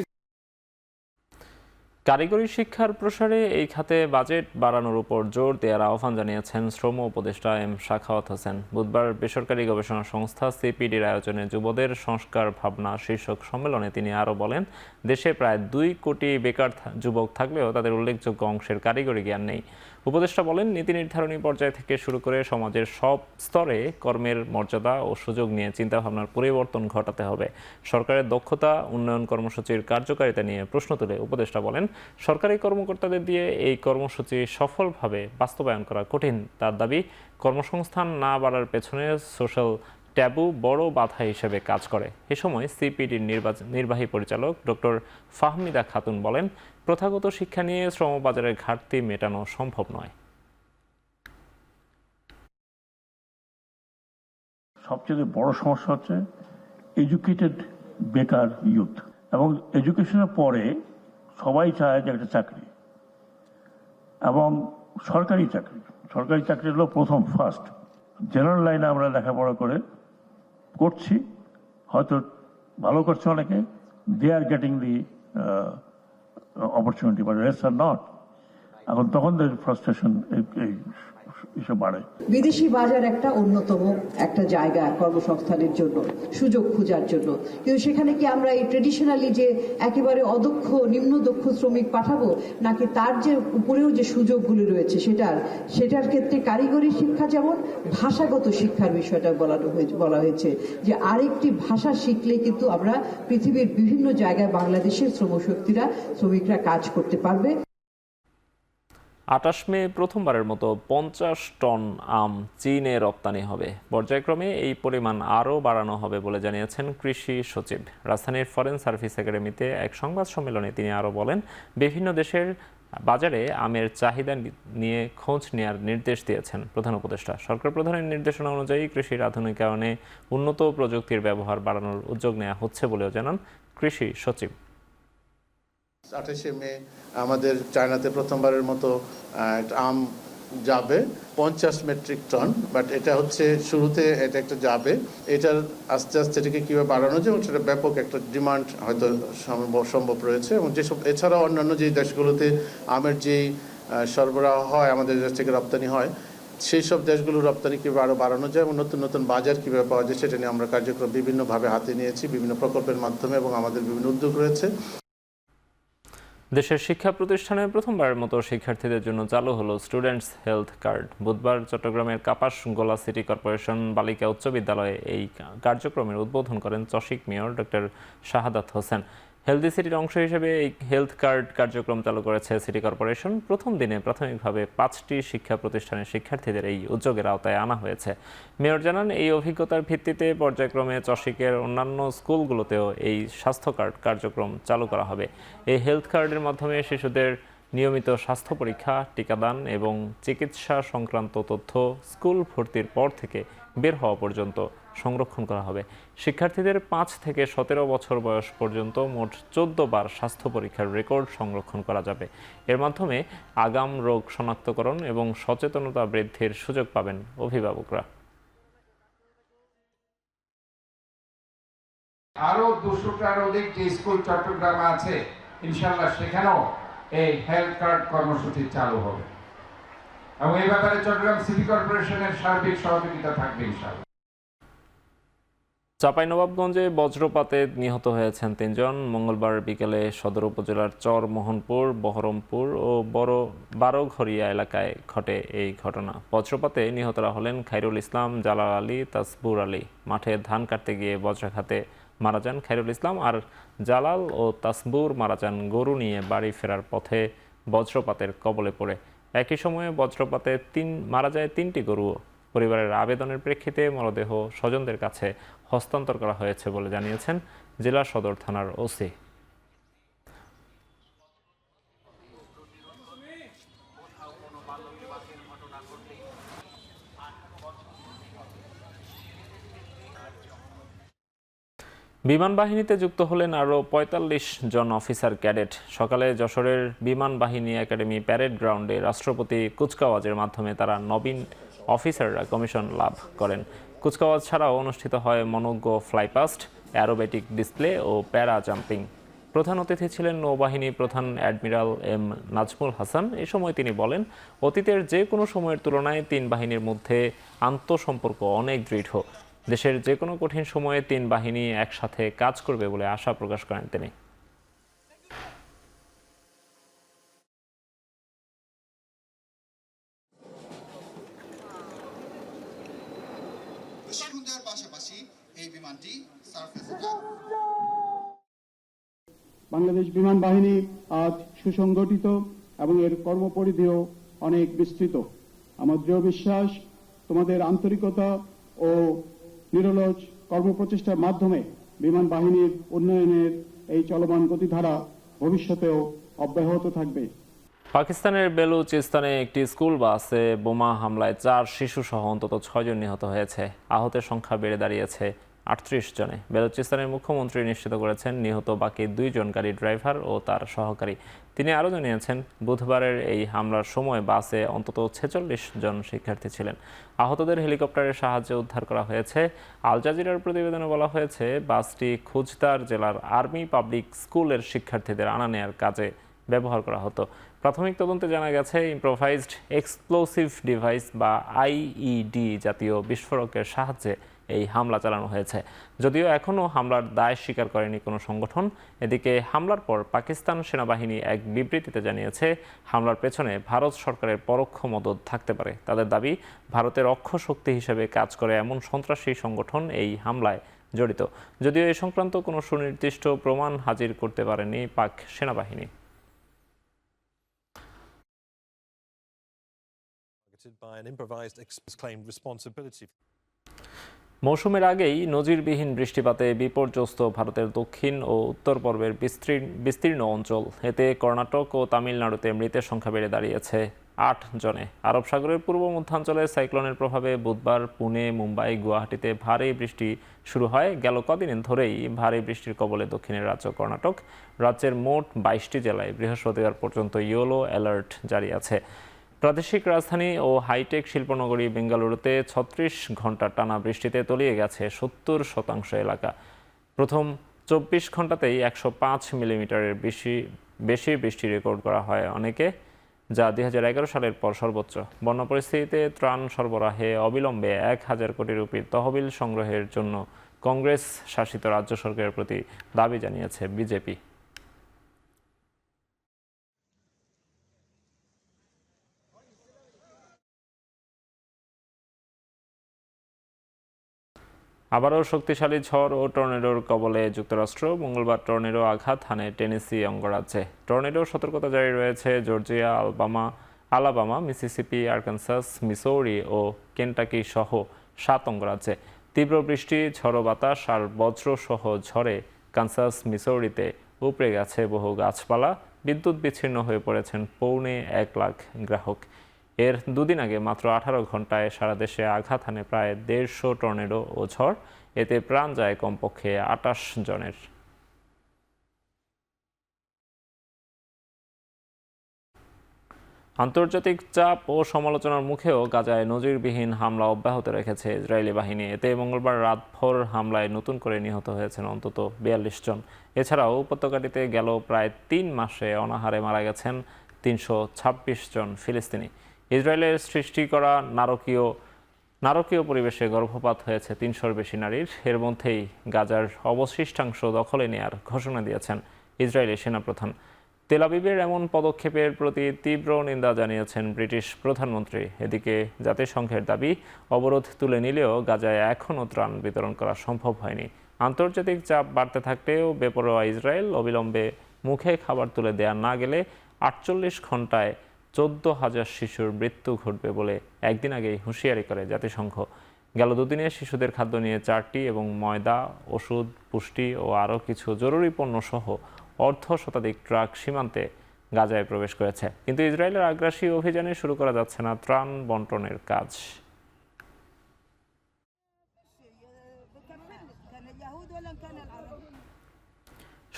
কারিগরি শিক্ষার প্রসারে এই খাতে বাজেট বাড়ানোর উপর জোর দেওয়ার আহ্বান জানিয়েছেন শ্রম উপদেষ্টা এম শাখাওয়াত হোসেন। বুধবার বেসরকারি গবেষণা সংস্থা সিপিডির আয়োজনে যুবদের সংস্কার ভাবনা শীর্ষক সম্মেলনে তিনি আরও বলেন, দেশে প্রায় 2 কোটি বেকার যুবক থাকলেও তাদের উল্লেখযোগ্য অংশের কারিগরি জ্ঞান নেই। উপদেষ্টা বলেন, নীতি নির্ধারণী পর্যায় থেকে শুরু করে সমাজের সব স্তরে কর্মের মর্যাদা ও সুযোগ নিয়ে চিন্তাভাবনার পরিবর্তন ঘটাতে হবে। সরকারের দক্ষতা উন্নয়ন কর্মসূচির কার্যকারিতা নিয়ে প্রশ্ন তুলে উপদেষ্টা বলেন, সরকারি কর্মকর্তাদের দিয়ে এই কর্মসূচি সফলভাবে বাস্তবায়ন করা কঠিন। তার দাবি, কর্মসংস্থান না বাড়ার পেছনে সোশ্যাল ট্যাবু বড় বাধা হিসেবে কাজ করে। এ সময় সিপিডির নির্বাহী পরিচালক ডক্টর ফাহমিদা খাতুন বলেন, প্রথাগত শিক্ষা নিয়ে শ্রমবাজারের ঘাটতি মেটানো সম্ভব নয়। সবচেয়ে বড় সমস্যা হচ্ছে এডুকেটেড বেকার ইউথ, এবং এডুকেশনের পরে সবাই চায় যে একটা চাকরি, এবং সরকারি চাকরি হলো প্রথম ফার্স্ট। জেনারেল লাইনে আমরা লেখাপড়া করছি, হয়তো ভালো করছে অনেকে, they are getting the opportunity, but rest are not. এখন তখন ফ্রাস্ট্রেশন এসব বাড়ে। বিদেশি বাজার একটা অন্যতম একটা জায়গা কর্মসংস্থানের জন্য, সুযোগ খোঁজার জন্য, কিন্তু সেখানে কি আমরা এই ট্রেডিশনালি যে একেবারে অদক্ষ নিম্ন দক্ষ শ্রমিক পাঠাবো, নাকি তার যে উপরেও যে সুযোগগুলি রয়েছে সেটার ক্ষেত্রে কারিগরি শিক্ষা যেমন ভাষাগত শিক্ষার বিষয়টা বলা হয়েছে যে আরেকটি ভাষা শিখলে কিন্তু আমরা পৃথিবীর বিভিন্ন জায়গায় বাংলাদেশের শ্রমিকরা কাজ করতে পারবে। 28 মে প্রথমবারের মতো 50 টন আম চীনে রপ্তানি হবে। পর্যায়ক্রমে এই পরিমাণ আরও বাড়ানো হবে বলে জানিয়েছেন কৃষি সচিব। রাজধানীর ফরেন সার্ভিস একাডেমিতে এক সংবাদ সম্মেলনে তিনি আরও বলেন, বিভিন্ন দেশের বাজারে আমের চাহিদা নিয়ে খোঁজ নেওয়ার নির্দেশ দিয়েছেন প্রধান উপদেষ্টা। সরকার প্রধানের নির্দেশনা অনুযায়ী কৃষির আধুনিকায়নে উন্নত প্রযুক্তির ব্যবহার বাড়ানোর উদ্যোগ নেওয়া হচ্ছে বলেও জানান কৃষি সচিব। 28শে মে আমাদের চায়নাতে প্রথমবারের মতো আম যাবে 50 মেট্রিক টন, বাট এটা হচ্ছে শুরুতে এটা একটা যাবে, এটার আস্তে আস্তে এটাকে কীভাবে বাড়ানো যায় এবং সেটা ব্যাপক একটা ডিমান্ড হয়তো সম্ভব রয়েছে। এবং যেসব এছাড়াও অন্যান্য যে দেশগুলোতে আমের যেই সরবরাহ হয় আমাদের দেশ থেকে রপ্তানি হয়, সেই সব দেশগুলোর রপ্তানি কীভাবে আরও বাড়ানো যায় এবং নতুন নতুন বাজার কীভাবে পাওয়া যায় সেটা নিয়ে আমরা কার্যক্রম বিভিন্নভাবে হাতে নিয়েছি, বিভিন্ন প্রকল্পের মাধ্যমে, এবং আমাদের বিভিন্ন উদ্যোগ রয়েছে। দেশের শিক্ষা প্রতিষ্ঠানে প্রথমবারের মতো শিক্ষার্থীদের জন্য চালু হলো স্টুডেন্টস হেলথ কার্ড। বুধবার চট্টগ্রামের কাপাসগোলা সিটি কর্পোরেশন বালিকা উচ্চ বিদ্যালয়ে এই কার্যক্রমের উদ্বোধন করেন চসিক mayor doctor Shahadat Hossain. Healthy সিটির অংশ হিসেবে এই হেলথ কার্ড কার্যক্রম চালু করেছে সিটি কর্পোরেশন। প্রথম দিনে প্রাথমিকভাবে 5টি শিক্ষা প্রতিষ্ঠানের শিক্ষার্থীদের এই উদ্যোগের আওতায় আনা হয়েছে। মেয়র জানান, এই অভিজ্ঞতার ভিত্তিতে পর্যায়ক্রমে চসিকের অন্যান্য স্কুলগুলোতেও এই স্বাস্থ্য কার্ড কার্যক্রম চালু করা হবে। এই হেলথ কার্ডের মাধ্যমে শিশুদের নিয়মিত স্বাস্থ্য পরীক্ষা, টিকাদান এবং চিকিৎসা সংক্রান্ত তথ্য স্কুল ভর্তির পর থেকে বের হওয়া পর্যন্ত সংরক্ষণ করা হবে। শিক্ষার্থীদের 5 থেকে 17 বছর বয়স পর্যন্ত মোট 14 বার স্বাস্থ্য পরীক্ষার রেকর্ড সংরক্ষণ করা যাবে। এর মাধ্যমে আগাম রোগ শনাক্তকরণ এবং সচেতনতা বৃদ্ধির সুযোগ পাবেন অভিভাবকরা। আরো 200টার অধিক যে স্কুল চট্টগ্রামে আছে, ইনশাআল্লাহ সেখানেও এই হেলথ কার্ড কর্মসূচি চালু হবে এবং এই ব্যাপারে চট্টগ্রাম সিটি কর্পোরেশনের সার্বিক সহযোগিতা থাকবে ইনশাআল্লাহ। চাঁপাইনবাবগঞ্জে বজ্রপাতে নিহত হয়েছেন 3 জন। মঙ্গলবার বিকেলে সদর উপজেলার চর মোহনপুর, বহরমপুর ও বারোঘরিয়া এলাকায় ঘটে এই ঘটনা। বজ্রপাতে নিহতরা হলেন খায়রুল ইসলাম, জালাল আলী, তাসবুর আলী। মাঠে ধান কাটতে গিয়ে বজ্রাঘাতে মারা যান খায়রুল ইসলাম, আর জালাল ও তাসবুর মারা যান গরু নিয়ে বাড়ি ফেরার পথে বজ্রপাতের কবলে পড়ে। একই সময়ে বজ্রপাতে মারা যায় 3টি গরুও। পরিবারের আবেদনের প্রেক্ষিতে মরদেহ স্বজনদের কাছে হস্তান্তর করা হয়েছে বলে জানিয়েছেন জেলা সদর থানার ওসি। বিমান বাহিনীতে যুক্ত হলেন আরও 45 জন অফিসার ক্যাডেট। সকালে যশোরের বিমান বাহিনী একাডেমি প্যারেড গ্রাউন্ডে রাষ্ট্রপতি কুচকাওয়াজের মাধ্যমে তারা নবীন অফিসাররা কমিশন লাভ করেন। কুচকাওয়াজ ছাড়াও অনুষ্ঠিত হয় মনোজ্ঞ ফ্লাইপাস্ট, অ্যারোবেটিক ডিসপ্লে ও প্যারা জাম্পিং। প্রধান অতিথি ছিলেন নৌবাহিনী প্রধান অ্যাডমিরাল এম নাজমুল হাসান। এ সময় তিনি বলেন, অতীতের যে কোনো সময়ের তুলনায় 3 বাহিনীর মধ্যে আন্তঃসম্পর্ক অনেক দৃঢ়। দেশের যে কোনো কঠিন সময়ে 3 বাহিনী একসাথে কাজ করবে বলে আশা প্রকাশ করেন তিনি। বাংলাদেশ বিমান বাহিনী আজ সুসংগঠিত এবং এর কর্মপরিধিও অনেক বিস্তৃত। আমার দৃঢ় বিশ্বাস, তোমাদের আন্তরিকতা ও নিরলস কর্মপ্রচেষ্টার মাধ্যমে বিমান বাহিনীর উন্নয়নের এই চলমান গতিধারা ভবিষ্যতেও অব্যাহত থাকবে। পাকিস্তানের বেলুচিস্তানে একটি স্কুল বাসে বোমা হামলায় 4 শিশু সহ অন্তত 6 জন নিহত হয়েছে। আহতের সংখ্যা বেড়ে দাঁড়িয়েছে 38 জনে। বেলুচিস্তানের মুখ্যমন্ত্রী নিশ্চিত করেছেন নিহত বাকি 2 জন গাড়ির ড্রাইভার ও তার সহকারী। তিনি আরও জানিয়েছেন, বুধবারের এই হামলার সময় বাসে অন্তত 46 জন শিক্ষার্থী ছিলেন। আহতদের হেলিকপ্টারের সাহায্যে উদ্ধার করা হয়েছে। আল জাজিরার প্রতিবেদনে বলা হয়েছে, বাসটি খুজদার জেলার আর্মি পাবলিক স্কুলের শিক্ষার্থীদের আনা নেয়ার কাজে ব্যবহার করা হতো। প্রাথমিক তদন্তে জানা গেছে, ইম্প্রোভাইজড এক্সপ্লোসিভ ডিভাইস বা আইইডি জাতীয় বিস্ফোরকের সাহায্যে এই হামলা চালানো হয়েছে। যদিও এখনও হামলার দায় স্বীকার করেনি কোনো সংগঠন। এদিকে হামলার পর পাকিস্তান সেনাবাহিনী এক বিবৃতিতে জানিয়েছে, হামলার পেছনে ভারত সরকারের পরোক্ষ মদদ থাকতে পারে। তাদের দাবি, ভারতের অক্ষ শক্তি হিসেবে কাজ করে এমন সন্ত্রাসী সংগঠন এই হামলায় জড়িত। যদিও এ সংক্রান্ত কোনো সুনির্দিষ্ট প্রমাণ হাজির করতে পারেনি পাক সেনাবাহিনী। মৌসুমের আগেই নজিরবিহীন বৃষ্টিপাতে বিপর্যস্ত ভারতের দক্ষিণ ও উত্তর পূর্বের বিস্তীর্ণ অঞ্চল। এতে কর্ণাটক ও তামিলনাড়ুতে মৃতের সংখ্যা বেড়ে দাঁড়িয়েছে ৮ জনে। আরব সাগরের পূর্ব মধ্যাঞ্চলে সাইক্লোনের প্রভাবে বুধবার পুনে, মুম্বাই, গুয়াহাটিতে ভারী বৃষ্টি শুরু হয়। গেল কদিন ধরেই ভারী বৃষ্টির কবলে দক্ষিণের রাজ্য কর্ণাটক। রাজ্যের মোট ২২টি জেলায় বৃহস্পতিবার পর্যন্ত ইয়েলো অ্যালার্ট জারি আছে। প্রাদেশিক রাজধানী ও হাইটেক শিল্পনগরী বেঙ্গালুরুতে ৩৬ ঘন্টা টানা বৃষ্টিতে তলিয়ে গেছে ৭০% এলাকা। প্রথম ২৪ ঘন্টাতেই ১০৫ মিলিমিটারের বেশি বৃষ্টি রেকর্ড করা হয় অনেকে, যা ২০১১ সালের পর সর্বোচ্চ। বন্যা পরিস্থিতিতে ত্রাণ সরবরাহে অবিলম্বে ১,০০০ কোটি রুপির তহবিল সংগ্রহের জন্য কংগ্রেস শাসিত রাজ্য সরকারের প্রতি দাবি জানিয়েছে বিজেপি। আবারও শক্তিশালী ঝড় ও টর্নেডোর কবলে যুক্তরাষ্ট্র। মঙ্গলবার টর্নেডো আঘাত হানে টেনেসি অঙ্গরাজ্যে। টর্নেডোর সতর্কতা জারি রয়েছে Georgia, Alabama, Mississippi, Arkansas, Missouri ও কেন্টাকি সহ 7 অঙ্গরাজ্যে। তীব্র বৃষ্টি, ঝড়ো বাতাস আর বজ্র সহ ঝড়ে কানসাস, মিসৌরিতে উপড়ে গেছে বহু গাছপালা। বিদ্যুৎ বিচ্ছিন্ন হয়ে পড়েছেন পৌনে 1 লাখ গ্রাহক। এর দুদিন আগে মাত্র 18 ঘন্টায় সারা দেশে আঘাত হানে প্রায় 150 টর্নেডো ও ঝড়। এতে প্রাণ যায় কমপক্ষে 28 জনের। আন্তর্জাতিক চাপ ও সমালোচনার মুখেও গাজায় নজিরবিহীন হামলা অব্যাহত রেখেছে ইসরায়েলি বাহিনী। এতে মঙ্গলবার রাতভর হামলায় নতুন করে নিহত হয়েছেন অন্তত 42 জন। এছাড়াও উপত্যকাটিতে গেল প্রায় 3 মাসে অনাহারে মারা গেছেন 326 জন ফিলিস্তিনি। ইসরায়েলের সৃষ্টি করা নারকীয় পরিবেশে গর্ভপাত হয়েছে 300-র বেশি নারীর। এর মধ্যেই গাজার অবশিষ্টাংশ দখলে নেয়ার ঘোষণা দিয়েছেন ইসরায়েলি সেনাপ্রধান। তেল আবিবের এমন পদক্ষেপের প্রতি তীব্র নিন্দা জানিয়েছেন ব্রিটিশ প্রধানমন্ত্রী। এদিকে জাতিসংঘের দাবি, অবরোধ তুলে নিলেও গাজায় এখনও ত্রাণ বিতরণ করা সম্ভব হয়নি। আন্তর্জাতিক চাপ বাড়তে থাকলেও বেপরোয়া ইসরায়েল অবিলম্বে মুখে খাবার তুলে দেয়া না গেলে 48 ঘন্টায় 14,000 শিশুর মৃত্যু ঘটবে বলে একদিন আগেই হুঁশিয়ারি করে জাতিসংঘ। গেল দুদিনে শিশুদের খাদ্য নিয়ে 4টি এবং ময়দা, ওষুধ, পুষ্টি ও আরও কিছু জরুরি পণ্য সহ অর্ধশতাধিক ট্রাক সীমান্তে গাজায় প্রবেশ করেছে। কিন্তু ইসরায়েলের আগ্রাসী অভিযানে শুরু করা যাচ্ছে না ত্রাণ বন্টনের কাজ।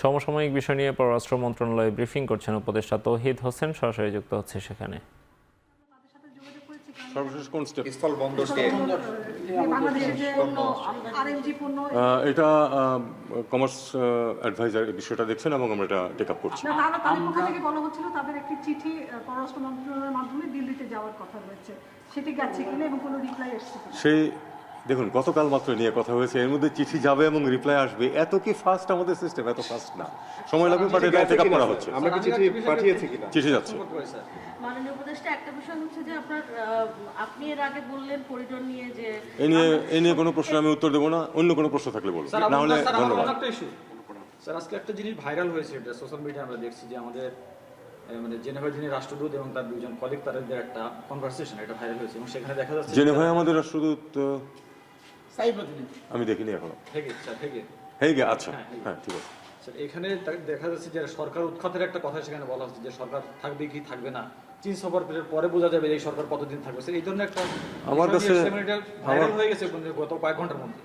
সমসাময়িক বিষয় নিয়ে পররাষ্ট্র মন্ত্রণালয়ে ব্রিফিং করছেন উপদেষ্টা তৌহিদ হোসেন। সরাসরি যুক্ত হচ্ছে সেখানে। সর্বশেষ কোন স্টেপ? স্থল বন্দর এটা কমার্স অ্যাডভাইজার এই বিষয়টা দেখছেন এবং আমরা এটা টেক আপ করছি। তাদের পক্ষ থেকে বলা হচ্ছিল তাদের একটি চিঠি পররাষ্ট্র মন্ত্রণালয়ের মাধ্যমে দিল্লিতে যাওয়ার কথা রয়েছে, সেটি গেছে কিনা এবং কোনো রিপ্লাই আসছে কিনা? সেই দেখুন, গতকাল মাত্র নিয়ে কথা হয়েছে, এর মধ্যে চিঠি যাবে এবং রিপ্লাই আসবে। এত কি ফাস্ট আমাদের সিস্টেম? এত ফাস্ট না, সময় লাগবে, বাট এটা টেক আপ করা হচ্ছে। আমরা কি চিঠি পাঠিয়েছি কিনা? চিঠি যাচ্ছে। মাননীয় উপদেষ্টা, একটা বিষয় হচ্ছে যে আপনি এর আগে বললেন করিডোর নিয়ে যে এই নিয়ে কোনো প্রশ্ন আমি উত্তর দেবো না, অন্য কোনো প্রশ্ন থাকলে বলবো, না হলে ধন্যবাদ। স্যার, আজকে একটা জিনিস ভাইরাল হয়েছে, এটা সোশ্যাল মিডিয়ায় আমরা দেখছি যে আমাদের মানে জেনেভার যিনি রাষ্ট্রদূত এবং তার দুইজন কলিগ, তাদের একটা কনভারসেশন, এটা ভাইরাল হয়েছে এবং সেখানে দেখা যাচ্ছে জেনেভায় আমাদের রাষ্ট্রদূত আমি দেখিনি এখনো। হেগে, আচ্ছা, হ্যাঁ ঠিক আছে। এখানে দেখা যাচ্ছে যে সরকার উৎখাতের একটা কথা সেখানে বলা হচ্ছে যে সরকার থাকবে কি থাকবে না, চীন সফরের পরে বোঝা যাবে এই সরকার কতদিন থাকবে। এই ধরনের একটা আমার কাছে ভাইরাল হয়ে গেছে গত কয়েক ঘন্টার মধ্যে।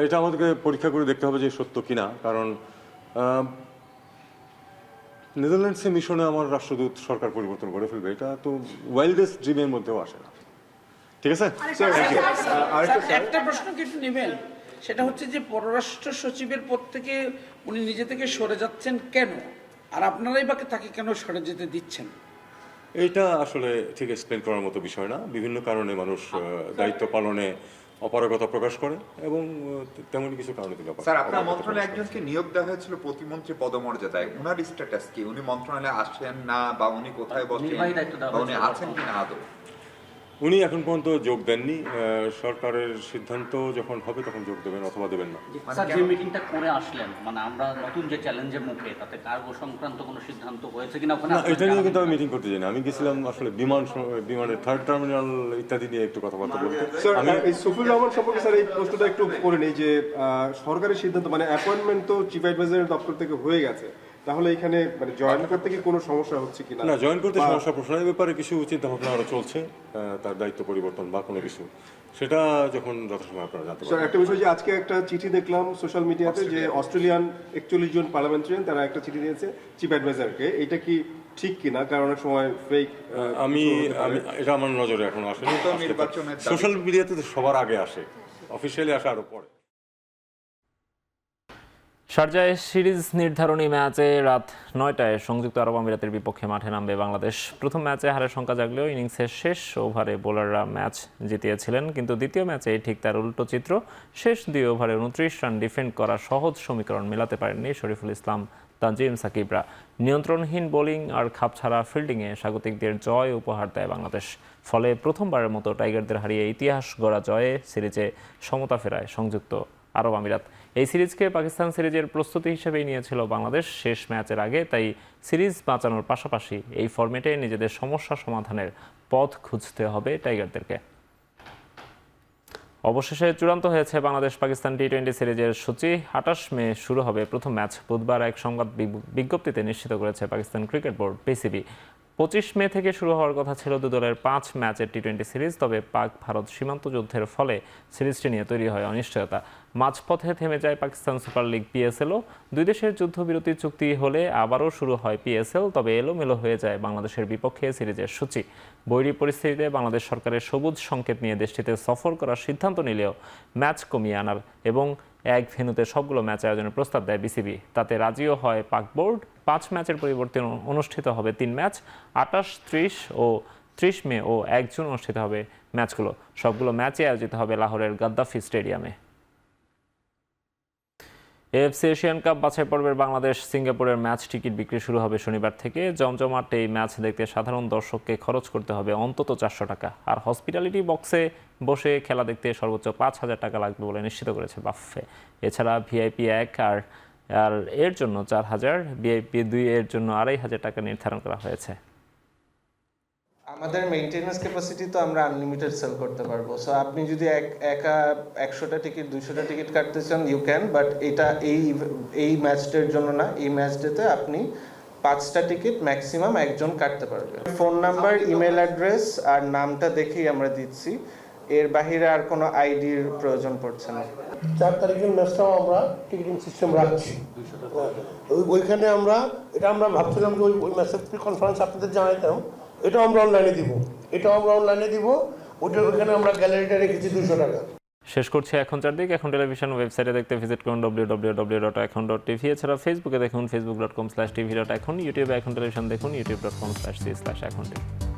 এটা আমাদেরকে পরীক্ষা করে দেখতে হবে যে সত্য কিনা, কারণ নেদারল্যান্ডসে মিশনে আমার রাষ্ট্রদূত সরকার পরিবর্তন করে ফেলবে, এটা তো ওয়াইল্ডেস্ট ড্রিমের মধ্যেও আসে না। ঠিক আছে, একটা প্রশ্ন কি একটু নেবেন, সেটা হচ্ছে যে পররাষ্ট্র সচিবের পদ থেকে উনি নিজে থেকে সরে যাচ্ছেন কেন, আর আপনারাই বাকি তাকে কেন সরে যেতে দিচ্ছেন? এইটা আসলে ঠিক এক্সপ্লেন করার মতো বিষয় না। বিভিন্ন কারণে মানুষ দায়িত্ব পালনে অপারগতা প্রকাশ করে এবং তেমনই কিছু কারণে তিনি স্যার, আপনার মন্ত্রণালয়ে একজনকে নিয়োগ দেওয়া হয়েছিল প্রতিমন্ত্রী পদমর্যাদায়, ওনার স্ট্যাটাস কি? উনি মন্ত্রণালয়ে আসেন না, বা উনি কোথায় বসেন, বা উনি আছেন কিনা আদৌ? উনি এখন পর্যন্ত যোগ দেননি। সরকারের সিদ্ধান্ত যখন হবে তখন যোগ দেবেন অথবা দেবেন না। স্যার, যে মিটিংটা করে আসলেন, মানে আমরা নতুন যে চ্যালেঞ্জের মুখে, তাতে কার্গো সংক্রান্ত কোনো সিদ্ধান্ত হয়েছে কিনা ওখানে? না, এটা নিয়ে কিন্তু আমি মিটিং করতে যাই না। আমি গেছিলাম আসলে বিমানের থার্ড টার্মিনাল ইত্যাদি নিয়ে একটু কথাবার্তা বলতে। এই সফিউর রহমান সম্পর্কে স্যার এই প্রশ্নটা একটু করে নেই যে সরকারের সিদ্ধান্ত মানে অ্যাপয়েন্টমেন্ট তো চিফ অ্যাডভাইজারের দপ্তর থেকে হয়ে গেছে, তাহলে এখানে মানে জয়েন করতে কি কোনো সমস্যা হচ্ছে কিনা? না, জয়েন করতে সমস্যা প্রশ্ন এই ব্যাপারে কিছু চিন্তা ভাবনা আরো চলছে, তার দায়িত্ব পরিবর্তন বা কোনো কিছু, সেটা যখন যথাসময় আপনারা জানতে পারবেন। স্যার, একটা বিষয় যে আজকে একটা চিঠি দেখলাম সোশ্যাল মিডিয়াতে যে অস্ট্রেলিয়ান 41 জন পার্লামেন্টারিয়ান তারা একটা চিঠি দিয়েছে চিফ অ্যাডভাইজারকে, এটা কি ঠিক কিনা? কারণ অনেক সময় ফেক। আমি এটা আমার নজরে এখন আসেনি। সোশ্যাল মিডিয়াতে সবার আগে আসে, অফিসিয়ালি আসে আরো পরে। শারজায় সিরিজ নির্ধারণী ম্যাচে রাত 9টায় সংযুক্ত আরব আমিরাতের বিপক্ষে মাঠে নামবে বাংলাদেশ। প্রথম ম্যাচে হারের সংখ্যা জাগলেও ইনিংসের শেষ ওভারে বোলাররা ম্যাচ জিতিয়েছিলেন, কিন্তু দ্বিতীয় ম্যাচে ঠিক তার উল্টো চিত্র। শেষ 2 ওভারে 29 রান ডিফেন্ড করা সহজ সমীকরণ মেলাতে পারেননি শরীফুল ইসলাম, তানজিম সাকিবরা। নিয়ন্ত্রণহীন বোলিং আর খাপছাড়া ফিল্ডিংয়ে স্বাগতিকদের জয় উপহার দেয় বাংলাদেশ। ফলে প্রথমবারের মতো টাইগারদের হারিয়ে ইতিহাস গড়া জয়ে সিরিজে সমতা ফেরায় সংযুক্ত আরব আমিরাত। এই সিরিজকে পাকিস্তান সিরিজের প্রস্তুতি হিসেবেই নিয়েছিল বাংলাদেশ শেষ ম্যাচের আগে, তাই সিরিজ বাঁচানোর পাশাপাশি এই ফরম্যাটে নিজেদের সমস্যা সমাধানের পথ খুঁজতে হবে টাইগারদেরকে। অবশেষে চূড়ান্ত হয়েছে বাংলাদেশ পাকিস্তান টি-20 সিরিজের সূচি। 28 মে শুরু হবে প্রথম ম্যাচ। বুধবার এক সংবাদ বিজ্ঞপ্তিতে নিশ্চিত করেছে পাকিস্তান ক্রিকেট বোর্ড পিসিবি। 25 মে থেকে শুরু হওয়ার কথা ছিল 2 দলের 5 ম্যাচের টি-20 সিরিজ, তবে পাক ভারত সীমান্ত যুদ্ধের ফলে সিরিজটি নিয়ে তৈরি হয় অনিশ্চয়তা। মাঝপথে থেমে যায় পাকিস্তান সুপার লিগ পিএসএলও। 2 দেশের যুদ্ধবিরতি চুক্তি হলে আবারও শুরু হয় পিএসএল, তবে এলোমেলো হয়ে যায় বাংলাদেশের বিপক্ষে সিরিজের সূচি। বৈরী পরিস্থিতিতে বাংলাদেশ সরকারের সবুজ সংকেত নিয়ে দেশটিতে সফর করার সিদ্ধান্ত নিলেও ম্যাচ কমিয়ে আনার এবং এক ভেন্যুতে সবগুলো ম্যাচ আয়োজনের প্রস্তাব দেয় বিসিবি। তাতে রাজিও হয় পাক বোর্ড। 5 ম্যাচের পরিবর্তে অনুষ্ঠিত হবে 3 ম্যাচ। 28, 30 ও 30 মে ও 1 জুন অনুষ্ঠিত হবে ম্যাচগুলো। সবগুলো ম্যাচই আয়োজিত হবে লাহোরের গাদ্দাফি স্টেডিয়ামে। এএফসি এশিয়ান কাপ বাছাই পর্বের বাংলাদেশ সিঙ্গাপুরের ম্যাচ টিকিট বিক্রি শুরু হবে শনিবার থেকে। জমজমাট এই ম্যাচ দেখতে সাধারণ দর্শককে খরচ করতে হবে অন্তত 400 টাকা, আর হসপিটালিটি বক্সে বসে খেলা দেখতে সর্বোচ্চ 5,000 টাকা লাগবে বলে নিশ্চিত করেছে বাফে। এছাড়া ভিআইপি 1 আর এর জন্য 4,000, ভিআইপি 2 এর জন্য 2,500 টাকা নির্ধারণ করা হয়েছে। আমাদের মেইনটেনেন্স ক্যাপাসিটি তো আমরা আনলিমিটেড সেল করতে পারবো। সো আপনি যদি একা 100টা টিকিট 200টা টিকিট কাটতে চান ইউ ক্যান, বাট এটা এই ম্যাচটার জন্য না। এই ম্যাচটাতে আপনি 5টা টিকিট ম্যাক্সিমাম একজন কাটতে পারবে। ফোন নাম্বার, ইমেল অ্যাড্রেস আর নামটা দেখেই আমরা দিচ্ছি, এর বাহিরে আর কোনো আইডির প্রয়োজন পড়ছে না। 4 তারিখের ম্যাচটাও আমরা টিকিটিং সিস্টেম রাখছি ওইখানে। আমরা ভাবছিলাম যে ওই ম্যাচের কনফারেন্স আপনাদের জানাইতাম, এটাও আমরা অনলাইনে দিব। ওইখানে আমরা গ্যালারিটা রেখেছি 200 টাকা। শেষ করছি এখন চারদিক। এখন টেলিভিশন ওয়েবসাইটে দেখতে ভিজিট করুন www.ekhon.tv। এছাড়া ফেসবুকে দেখুন facebook.com/tv.ekhon, ইউটিউবে এখন টেলিভিশন দেখুন youtube.com/c/ekhon TV।